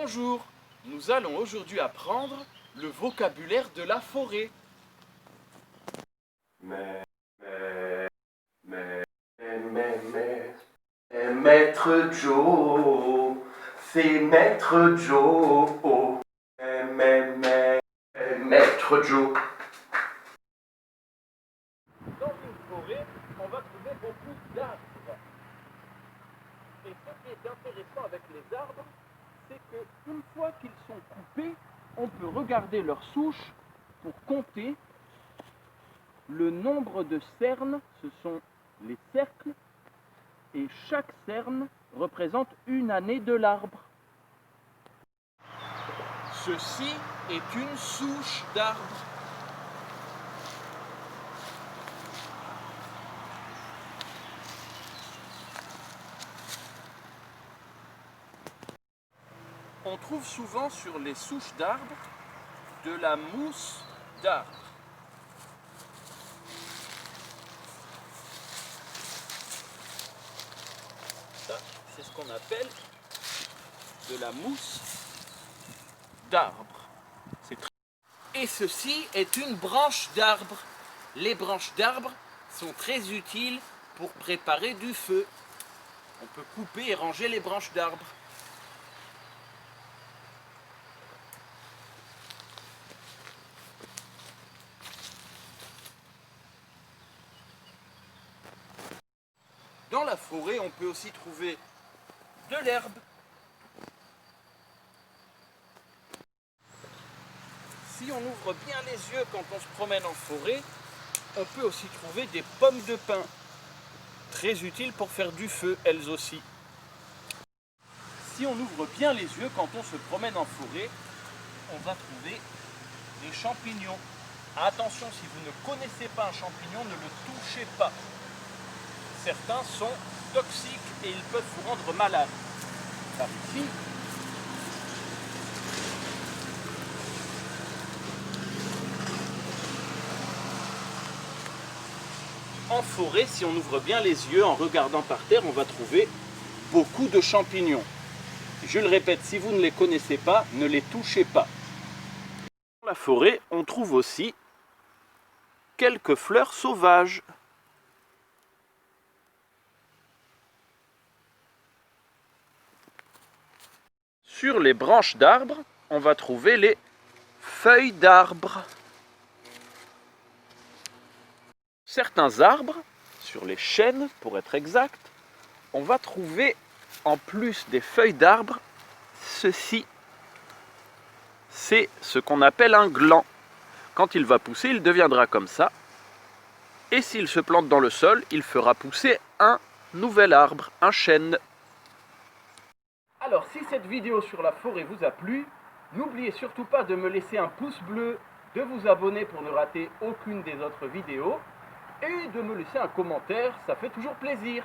Bonjour, nous allons aujourd'hui apprendre le vocabulaire de la forêt. Maître Joe, c'est Maître Joe. Maître Joe. Dans une forêt, on va trouver beaucoup d'arbres. Et ce qui est intéressant avec les arbres, c'est qu'une fois qu'ils sont coupés, on peut regarder leurs souches pour compter le nombre de cernes. Ce sont les cercles, et chaque cerne représente une année de l'arbre. Ceci est une souche d'arbre. On trouve souvent sur les souches d'arbres de la mousse d'arbre. Ça, c'est ce qu'on appelle de la mousse d'arbre. Et ceci est une branche d'arbre. Les branches d'arbre sont très utiles pour préparer du feu. On peut couper et ranger les branches d'arbre. Dans la forêt, on peut aussi trouver de l'herbe. Si on ouvre bien les yeux quand on se promène en forêt, on peut aussi trouver des pommes de pin. Très utiles pour faire du feu, elles aussi. Si on ouvre bien les yeux quand on se promène en forêt, on va trouver des champignons. Attention, si vous ne connaissez pas un champignon, ne le touchez pas. Certains sont toxiques et ils peuvent vous rendre malade. Par ici, en forêt, si on ouvre bien les yeux en regardant par terre, on va trouver beaucoup de champignons. Je le répète, si vous ne les connaissez pas, ne les touchez pas. Dans la forêt, on trouve aussi quelques fleurs sauvages. Sur les branches d'arbres, on va trouver les feuilles d'arbres. Certains arbres, sur les chênes pour être exact, on va trouver en plus des feuilles d'arbres, ceci. C'est ce qu'on appelle un gland. Quand il va pousser, il deviendra comme ça. Et s'il se plante dans le sol, il fera pousser un nouvel arbre, un chêne. Alors, si cette vidéo sur la forêt vous a plu, n'oubliez surtout pas de me laisser un pouce bleu, de vous abonner pour ne rater aucune des autres vidéos, et de me laisser un commentaire, ça fait toujours plaisir.